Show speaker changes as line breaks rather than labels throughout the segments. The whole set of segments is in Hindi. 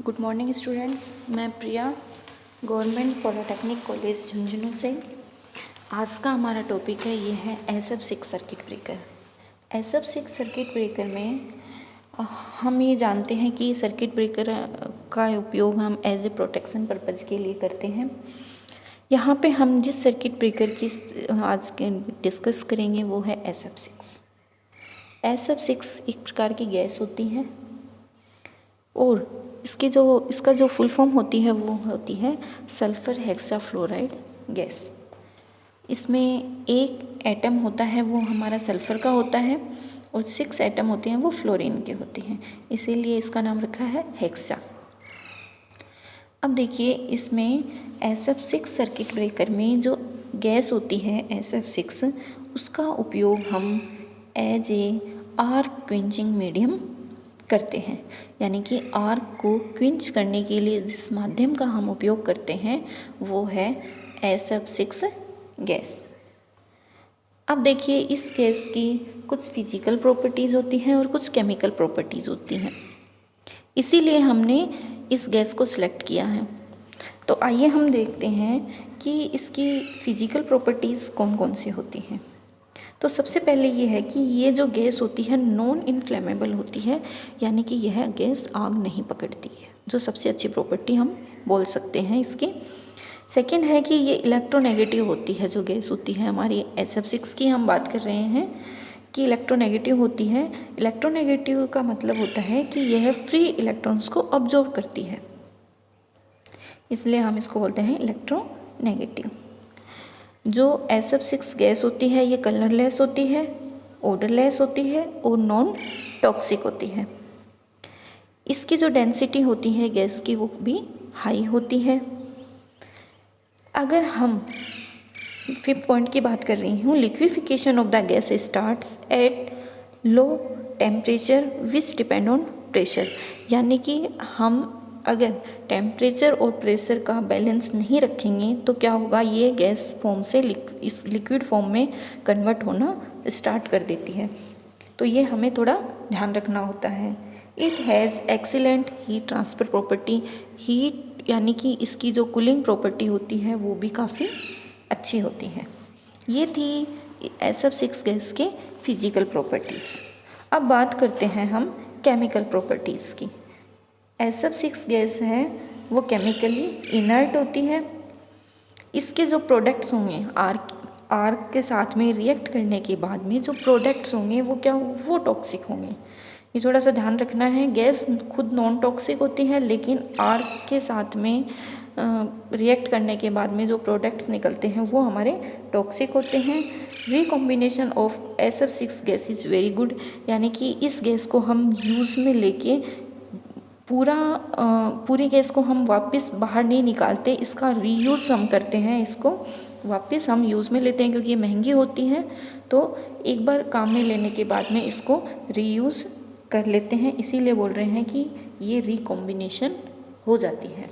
Good morning students. मैं प्रिया, गवर्नमेंट पॉलिटेक्निक कॉलेज झुंझुनू से। आज का हमारा टॉपिक है ये है SF6 circuit breaker. SF6 circuit breaker में हम ये जानते हैं कि सर्किट ब्रेकर का उपयोग हम एज ए प्रोटेक्शन पर्पज़ के लिए करते हैं। यहाँ पे हम जिस सर्किट ब्रेकर की आज के डिस्कस करेंगे वो है SF6। SF6 एक प्रकार की गैस होती है और इसका जो फुल फॉर्म होती है वो होती है सल्फ़र हेक्साफ्लोराइड गैस। इसमें एक एटम होता है वो हमारा सल्फ़र का होता है और 6 एटम होते हैं वो फ्लोरीन के होते हैं, इसीलिए इसका नाम रखा है हेक्सा। अब देखिए इसमें SF6 सर्किट ब्रेकर में जो गैस होती है SF6 उसका उपयोग हम as a arc quenching medium करते हैं, यानी कि आर्क को क्विंच करने के लिए जिस माध्यम का हम उपयोग करते हैं वो है SF6 गैस। अब देखिए इस गैस की कुछ फिजिकल प्रॉपर्टीज़ होती हैं और कुछ केमिकल प्रॉपर्टीज़ होती हैं, इसीलिए हमने इस गैस को सिलेक्ट किया है। तो आइए हम देखते हैं कि इसकी फिजिकल प्रॉपर्टीज़ कौन कौन सी होती हैं। तो सबसे पहले ये है कि ये जो गैस होती है नॉन इन्फ्लेमेबल होती है, यानी कि यह गैस आग नहीं पकड़ती है, जो सबसे अच्छी प्रॉपर्टी हम बोल सकते हैं इसकी। सेकेंड है कि ये इलेक्ट्रोनेगेटिव होती है। जो गैस होती है हमारी SF6 की हम बात कर रहे हैं कि इलेक्ट्रोनेगेटिव होती है। इलेक्ट्रोनेगेटिव का मतलब होता है कि यह फ्री इलेक्ट्रॉन्स को ऑब्जॉर्व करती है, इसलिए हम इसको बोलते हैं इलेक्ट्रोनेगेटिव। जो SF6 गैस होती है ये कलरलेस होती है, ओडरलेस होती है और नॉन टॉक्सिक होती है। इसकी जो डेंसिटी होती है गैस की वो भी हाई होती है। अगर हम 5th पॉइंट की बात कर रही हूँ, liquefaction of the gas starts at low temperature which depend on pressure, यानी कि हम अगर टेम्परेचर और प्रेशर का बैलेंस नहीं रखेंगे तो क्या होगा, ये गैस फॉर्म से इस लिक्विड फॉर्म में कन्वर्ट होना स्टार्ट कर देती है। तो ये हमें थोड़ा ध्यान रखना होता है। It has excellent heat transfer property. Heat यानी कि इसकी जो कूलिंग प्रॉपर्टी होती है वो भी काफ़ी अच्छी होती है। ये थी SF6 गैस के फिजिकल प्रॉपर्टीज़। अब बात करते हैं हम केमिकल प्रॉपर्टीज़ की। SF6 गैस है वो केमिकली इनर्ट होती है। इसके जो प्रोडक्ट्स होंगे आर्क के साथ में रिएक्ट करने के बाद में जो प्रोडक्ट्स होंगे वो क्या वो टॉक्सिक होंगे। ये थोड़ा सा ध्यान रखना है। गैस खुद नॉन टॉक्सिक होती है, लेकिन आर्क के साथ में रिएक्ट करने के बाद में जो प्रोडक्ट्स निकलते हैं वो हमारे टॉक्सिक होते हैं। Recombination of SF6 gas is very good, यानी कि इस गैस को हम यूज़ में लेके पूरी गैस को हम वापस बाहर नहीं निकालते, इसका रीयूज़ हम करते हैं। इसको वापस हम यूज़ में लेते हैं क्योंकि ये महंगी होती हैं, तो एक बार काम में लेने के बाद में इसको रीयूज़ कर लेते हैं, इसीलिए बोल रहे हैं कि ये रिकॉम्बिनेशन हो जाती है।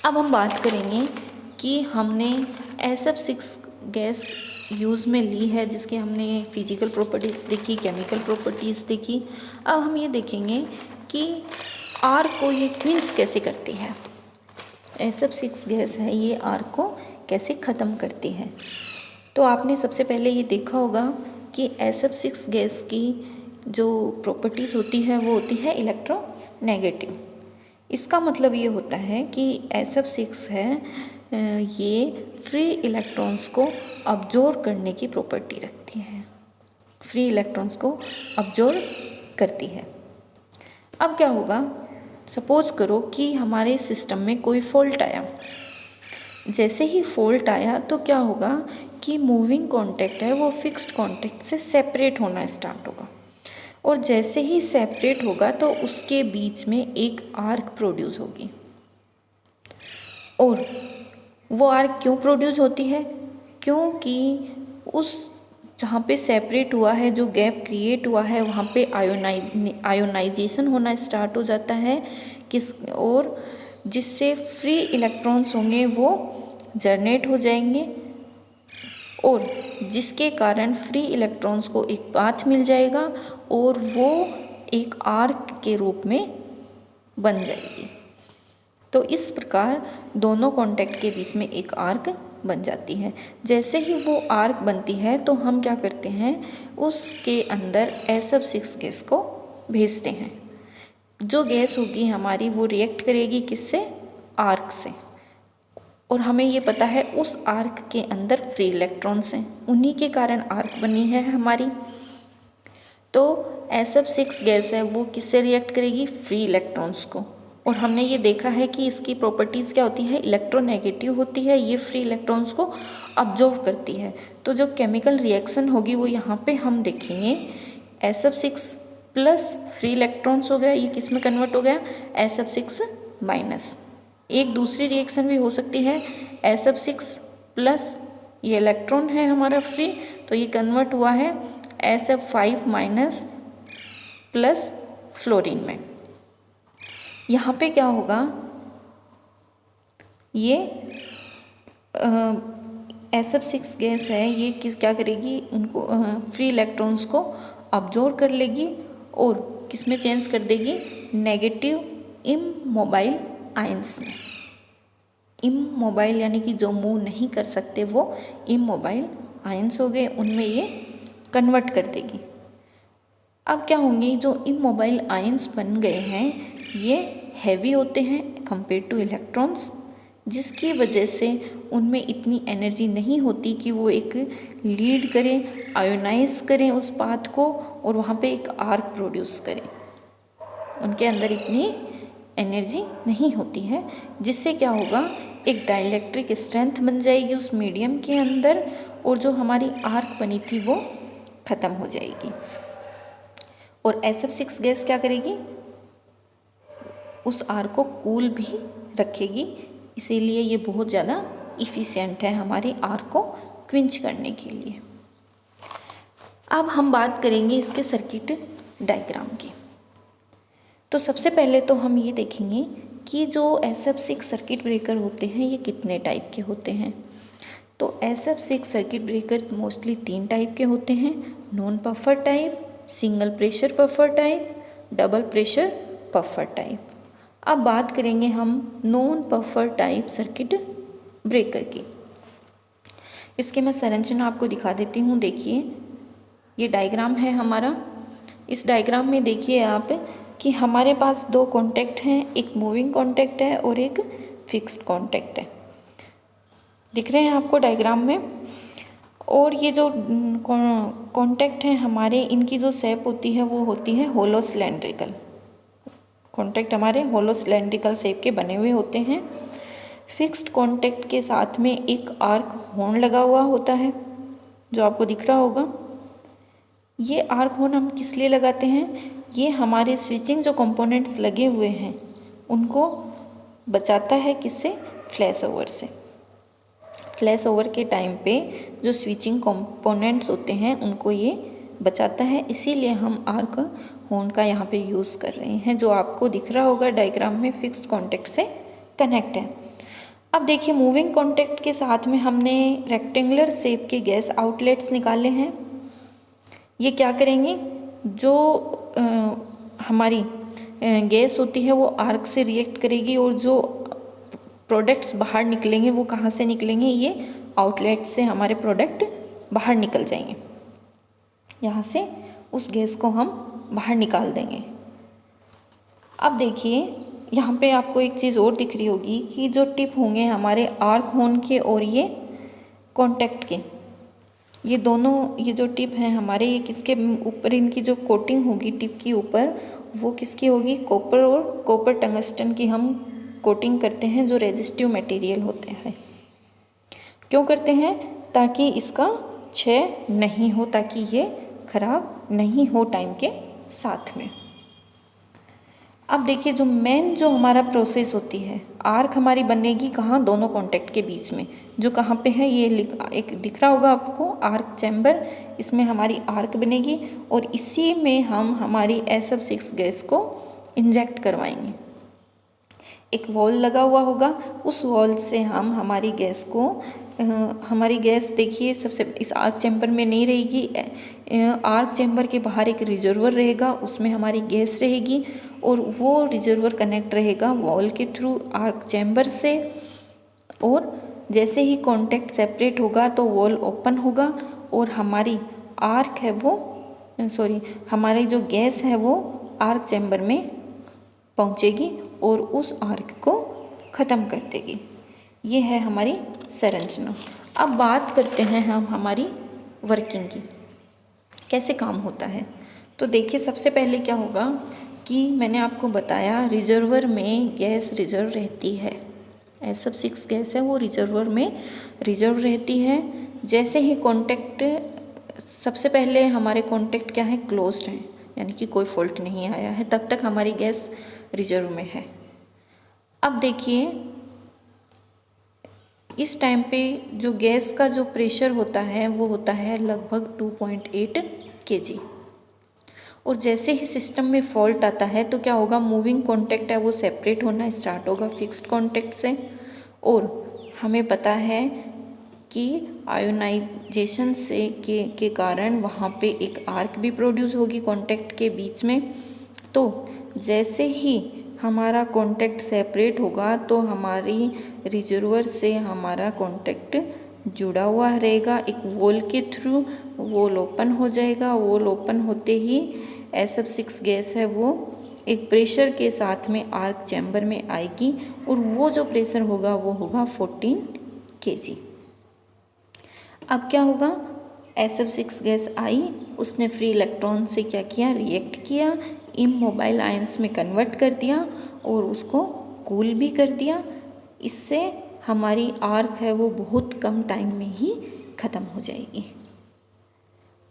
अब हम बात करेंगे कि हमने SF6 गैस यूज़ में ली है, जिसके हमने फिजिकल प्रॉपर्टीज़ देखी, केमिकल प्रॉपर्टीज़ देखी। अब हम ये देखेंगे कि आर्क को ये क्विंच कैसे करती है। SF6 गैस है, ये आर्क को कैसे ख़त्म करती है। तो आपने सबसे पहले ये देखा होगा कि SF6 गैस की जो प्रॉपर्टीज़ होती है वो होती है इलेक्ट्रोनेगेटिव। इसका मतलब ये होता है कि SF6 है ये फ्री इलेक्ट्रॉन्स को अब्जॉर्ब करने की प्रॉपर्टी रखती है, फ्री इलेक्ट्रॉन्स को अब्जॉर्ब करती है। अब क्या होगा, सपोज करो कि हमारे सिस्टम में कोई फॉल्ट आया। जैसे ही फॉल्ट आया तो क्या होगा कि मूविंग कॉन्टैक्ट है वो फिक्स्ड कॉन्टैक्ट से सेपरेट होना स्टार्ट होगा, और जैसे ही सेपरेट होगा तो उसके बीच में एक आर्क प्रोड्यूस होगी। और वो आर्क क्यों प्रोड्यूस होती है, क्योंकि उस जहाँ पे सेपरेट हुआ है, जो गैप क्रिएट हुआ है, वहाँ पे आयोनाइजेशन होना स्टार्ट हो जाता है और जिससे फ्री इलेक्ट्रॉन्स होंगे वो जनरेट हो जाएंगे, और जिसके कारण फ्री इलेक्ट्रॉन्स को एक पाथ मिल जाएगा और वो एक आर्क के रूप में बन जाएगी। तो इस प्रकार दोनों कॉन्टैक्ट के बीच में एक आर्क बन जाती है। जैसे ही वो आर्क बनती है तो हम क्या करते हैं, उसके अंदर SF6 गैस को भेजते हैं। जो गैस होगी हमारी वो रिएक्ट करेगी किससे, आर्क से, और हमें ये पता है उस आर्क के अंदर फ्री इलेक्ट्रॉन्स हैं, उन्हीं के कारण आर्क बनी है हमारी। तो SF6 गैस है वो किससे रिएक्ट करेगी, फ्री इलेक्ट्रॉन्स को। और हमने ये देखा है कि इसकी प्रॉपर्टीज़ क्या होती है, इलेक्ट्रोनेगेटिव होती है, ये फ्री इलेक्ट्रॉन्स को अब्जॉर्ब करती है। तो जो केमिकल रिएक्शन होगी वो यहाँ पे हम देखेंगे, SF6 प्लस फ्री इलेक्ट्रॉन्स हो गया, ये किस में कन्वर्ट हो गया, SF6 माइनस। एक दूसरी रिएक्शन भी हो सकती है, SF6 प्लस ये इलेक्ट्रॉन है हमारा फ्री, तो ये कन्वर्ट हुआ है SF5 माइनस प्लस फ्लोरीन में। यहाँ पे क्या होगा, ये SF6 गैस है, ये क्या करेगी, उनको फ्री इलेक्ट्रॉन्स को अब्जॉर्ब कर लेगी और किस में चेंज कर देगी, नेगेटिव इमोबाइल आयंस में। इमोबाइल यानी कि जो मूव नहीं कर सकते वो इमोबाइल आयंस हो गए, उनमें ये कन्वर्ट कर देगी। अब क्या होंगे, जो इमोबाइल आयंस बन गए हैं ये हैवी होते हैं कंपेयर टू इलेक्ट्रॉन्स, जिसकी वजह से उनमें इतनी एनर्जी नहीं होती कि वो एक लीड करें, आयोनाइज करें उस पाथ को और वहाँ पे एक आर्क प्रोड्यूस करें। उनके अंदर इतनी एनर्जी नहीं होती है, जिससे क्या होगा, एक डाइलेक्ट्रिक स्ट्रेंथ बन जाएगी उस मीडियम के अंदर, और जो हमारी आर्क बनी थी वो ख़त्म हो जाएगी। और SF6 गैस क्या करेगी, उस आर्क को कूल भी रखेगी, इसीलिए ये बहुत ज़्यादा इफ़िशियंट है हमारे आर्क को क्विंच करने के लिए। अब हम बात करेंगे इसके सर्किट डायग्राम की। तो सबसे पहले तो हम ये देखेंगे कि जो SF6 सर्किट ब्रेकर होते हैं ये कितने टाइप के होते हैं। तो SF6 circuit breaker mostly 3 type के होते हैं, non puffer type, single pressure puffer type, double pressure puffer type. अब बात करेंगे हम non puffer type circuit breaker की। इसके मैं संरचना आपको दिखा देती हूँ। देखिए ये डायग्राम है हमारा। इस डायग्राम में देखिए आप कि हमारे पास 2 कॉन्टैक्ट हैं, एक मूविंग कॉन्टैक्ट है और एक फिक्स्ड कॉन्टैक्ट है, दिख रहे हैं आपको डायग्राम में। और ये जो कॉन्टैक्ट हैं हमारे, इनकी जो शेप होती है वो होती है होलो सिलेंड्रिकल। कॉन्टैक्ट हमारे होलो सिलेंड्रिकल शेप के बने हुए होते हैं। फिक्स्ड कॉन्टैक्ट के साथ में एक आर्क हॉर्न लगा हुआ होता है जो आपको दिख रहा होगा। ये आर्क हॉर्न हम किस लिए लगाते हैं, ये हमारे स्विचिंग जो कंपोनेंट्स लगे हुए हैं उनको बचाता है, किससे, फ्लैश ओवर से। फ्लैश ओवर के टाइम पे जो स्विचिंग कंपोनेंट्स होते हैं उनको ये बचाता है, इसीलिए हम आर्क हॉर्न का यहाँ पे यूज़ कर रहे हैं, जो आपको दिख रहा होगा डायग्राम में फिक्स्ड कॉन्टैक्ट से कनेक्ट है। अब देखिए मूविंग कॉन्टैक्ट के साथ में हमने रेक्टेंगुलर शेप के गैस आउटलेट्स निकाले हैं। ये क्या करेंगे, जो हमारी गैस होती है वो आर्क से रिएक्ट करेगी और जो प्रोडक्ट्स बाहर निकलेंगे वो कहाँ से निकलेंगे, ये आउटलेट से हमारे प्रोडक्ट बाहर निकल जाएंगे। यहाँ से उस गैस को हम बाहर निकाल देंगे। अब देखिए यहाँ पे आपको एक चीज़ और दिख रही होगी कि जो टिप होंगे हमारे आर्क हॉर्न के और ये कॉन्टैक्ट के, ये दोनों, ये जो टिप हैं हमारे, ये किसके ऊपर, इनकी जो कोटिंग होगी टिप के ऊपर वो किसकी होगी, कॉपर और कॉपर टंगस्टन की हम कोटिंग करते हैं, जो रेजिस्टिव मटेरियल होते हैं। क्यों करते हैं, ताकि इसका क्षय नहीं हो, ताकि ये खराब नहीं हो टाइम के साथ में। अब देखिए जो मेन जो हमारा प्रोसेस होती है, आर्क हमारी बनेगी कहाँ, दोनों कॉन्टैक्ट के बीच में, जो कहाँ पे है, ये एक दिख रहा होगा आपको आर्क चैम्बर, इसमें हमारी आर्क बनेगी और इसी में हम हमारी SF6 गैस को इंजेक्ट करवाएंगे। एक वॉल लगा हुआ होगा, उस वॉल से हम हमारी गैस को हमारी गैस देखिए सबसे इस आर्क चैम्बर में नहीं रहेगी, आर्क चैम्बर के बाहर एक रिजर्वर रहेगा, उसमें हमारी गैस रहेगी और वो रिजर्वर कनेक्ट रहेगा वॉल के थ्रू आर्क चैम्बर से। और जैसे ही कॉन्टैक्ट सेपरेट होगा तो वॉल ओपन होगा और हमारी आर्क है वो हमारी जो गैस है वो आर्क चैम्बर में पहुंचेगी और उस आर्क को ख़त्म कर देगी। ये है हमारी संरचना। अब बात करते हैं हम हमारी वर्किंग की, कैसे काम होता है। तो देखिए सबसे पहले क्या होगा कि मैंने आपको बताया रिजर्वर में गैस रिजर्व रहती है, SF6 गैस है वो रिजर्वर में रिजर्व रहती है। जैसे ही कॉन्टैक्ट सबसे पहले हमारे कॉन्टैक्ट क्या है, क्लोज्ड हैं, यानी कि कोई फॉल्ट नहीं आया है, तब तक हमारी गैस रिजर्व में है। अब देखिए इस टाइम पे जो गैस का जो प्रेशर होता है वो होता है लगभग 2.8 kg। और जैसे ही सिस्टम में फॉल्ट आता है तो क्या होगा, मूविंग कॉन्टैक्ट है वो सेपरेट होना स्टार्ट होगा फिक्स्ड कॉन्टैक्ट से। और हमें पता है कि आयोनाइजेशन से के कारण वहाँ पे एक आर्क भी प्रोड्यूस होगी कॉन्टैक्ट के बीच में। तो जैसे ही हमारा कॉन्टैक्ट सेपरेट होगा तो हमारी रिजर्वर से हमारा कॉन्टैक्ट जुड़ा हुआ रहेगा एक वॉल के थ्रू, वॉल ओपन हो जाएगा। वॉल ओपन होते ही SF6 गैस है वो एक प्रेशर के साथ में आर्क चैम्बर में आएगी और वो जो प्रेशर होगा वो होगा 14 kg। अब क्या होगा, SF6 गैस आई, उसने फ्री इलेक्ट्रॉन से क्या किया, रिएक्ट किया, इमोबाइल आयंस में कन्वर्ट कर दिया और उसको कूल भी कर दिया। इससे हमारी आर्क है वो बहुत कम टाइम में ही ख़त्म हो जाएगी।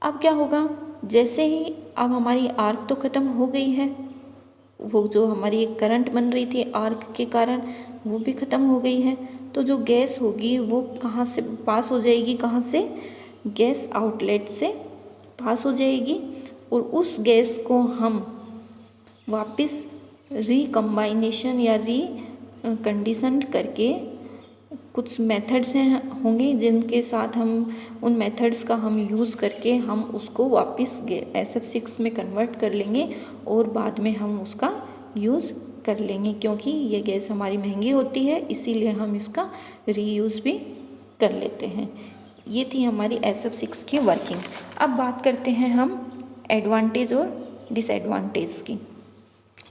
अब क्या होगा, जैसे ही अब हमारी आर्क तो ख़त्म हो गई है, वो जो हमारी एक करंट बन रही थी आर्क के कारण वो भी ख़त्म हो गई है। तो जो गैस होगी वो कहाँ से पास हो जाएगी, कहाँ से, गैस आउटलेट से पास हो जाएगी और उस गैस को हम वापस रिकम्बाइनेशन या कंडीशन करके कुछ मेथड्स हैं होंगे जिनके साथ हम उन मेथड्स का हम यूज़ करके हम उसको वापस SF6 में कन्वर्ट कर लेंगे और बाद में हम उसका यूज़ कर लेंगे। क्योंकि ये गैस हमारी महंगी होती है इसीलिए हम इसका रीयूज़ भी कर लेते हैं। ये थी हमारी SF6 की वर्किंग। अब बात करते हैं हम एडवांटेज और डिसएडवांटेज की।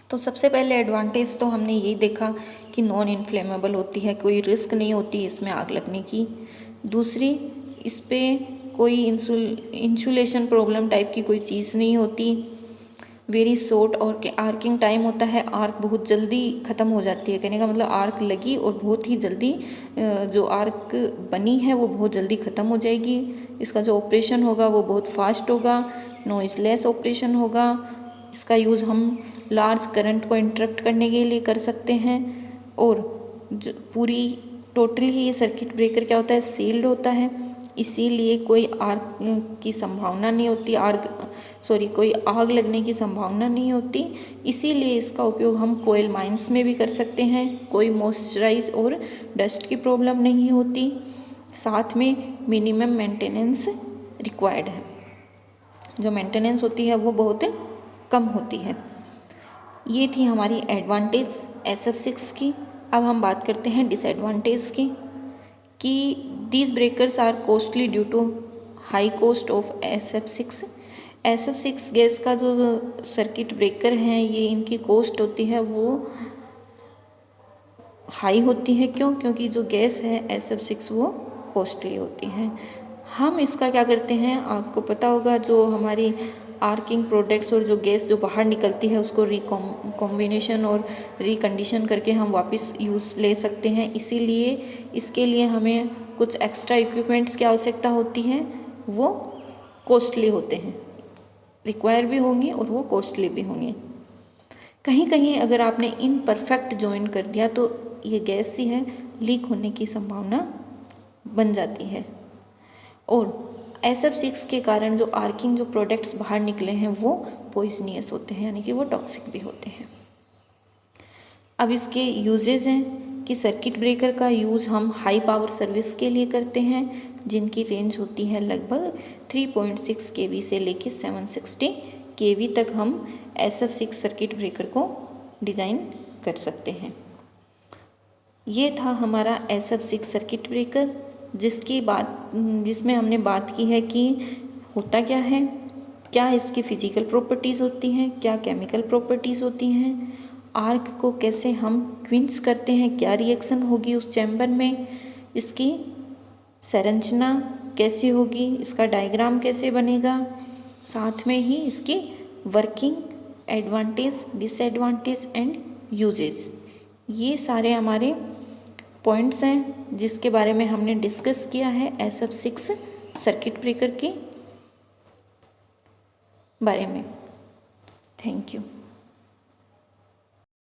तो सबसे पहले एडवांटेज तो हमने यही देखा कि नॉन इन्फ्लेमेबल होती है, कोई रिस्क नहीं होती इसमें आग लगने की। दूसरी, इस पे कोई इंसुलेशन प्रॉब्लम टाइप की कोई चीज़ नहीं होती। वेरी शॉर्ट और आर्किंग टाइम होता है, आर्क बहुत जल्दी ख़त्म हो जाती है। कहने का मतलब आर्क लगी और बहुत ही जल्दी जो आर्क बनी है वो बहुत जल्दी ख़त्म हो जाएगी। इसका जो ऑपरेशन होगा वो बहुत फास्ट होगा, नॉइज़लेस ऑपरेशन होगा। इसका यूज़ हम लार्ज करंट को इंटरप्ट करने के लिए कर सकते हैं। और जो पूरी टोटली ही ये सर्किट ब्रेकर क्या होता है, सील्ड होता है, इसीलिए कोई आर्क की संभावना नहीं होती, कोई आग लगने की संभावना नहीं होती। इसीलिए इसका उपयोग हम कोयल माइंस में भी कर सकते हैं। कोई मॉइस्चराइज और डस्ट की प्रॉब्लम नहीं होती। साथ में मिनिमम मेंटेनेंस रिक्वायर्ड है, जो मेंटेनेंस होती है वो बहुत कम होती है। ये थी हमारी एडवांटेज SF6 की। अब हम बात करते हैं डिसएडवांटेज की कि these breakers are costly due to high cost of SF6। SF6 gas का जो सर्किट ब्रेकर हैं ये इनकी कॉस्ट होती है वो हाई होती है। क्यों? क्योंकि जो गैस है SF6 वो कॉस्टली होती हैं। हम इसका क्या करते हैं, आपको पता होगा, जो हमारी आर्किंग प्रोडक्ट्स और जो गैस जो बाहर निकलती है उसको कॉम्बिनेशन और रिकंडीशन करके हम वापस यूज़ ले सकते हैं। इसीलिए इसके लिए हमें कुछ एक्स्ट्रा इक्विपमेंट्स की आवश्यकता होती है, वो कॉस्टली होते हैं, रिक्वायर भी होंगे और वो कॉस्टली भी होंगे। कहीं कहीं अगर आपने इनपरफेक्ट जॉइन कर दिया तो ये गैस ही है, लीक होने की संभावना बन जाती है। और SF6 के कारण जो आर्किंग जो प्रोडक्ट्स बाहर निकले हैं वो पॉइजनियस होते हैं, यानी कि वो टॉक्सिक भी होते हैं। अब इसके यूजेस हैं कि सर्किट ब्रेकर का यूज़ हम हाई पावर सर्विस के लिए करते हैं जिनकी रेंज होती है लगभग 3.6 kV से लेकर 760 kV तक हम SF6 सर्किट ब्रेकर को डिज़ाइन कर सकते हैं। ये था हमारा SF6 सर्किट ब्रेकर जिसमें हमने बात की है कि होता क्या है, क्या इसकी फ़िज़िकल प्रॉपर्टीज़ होती हैं, क्या केमिकल प्रॉपर्टीज़ होती हैं, आर्क को कैसे हम क्विंच करते हैं, क्या रिएक्शन होगी उस चैम्बर में, इसकी संरचना कैसी होगी, इसका डायग्राम कैसे बनेगा, साथ में ही इसकी working, advantage, disadvantage and uses, ये सारे हमारे पॉइंट्स हैं जिसके बारे में हमने डिस्कस किया है SF6 सर्किट ब्रेकर के बारे में। Thank you.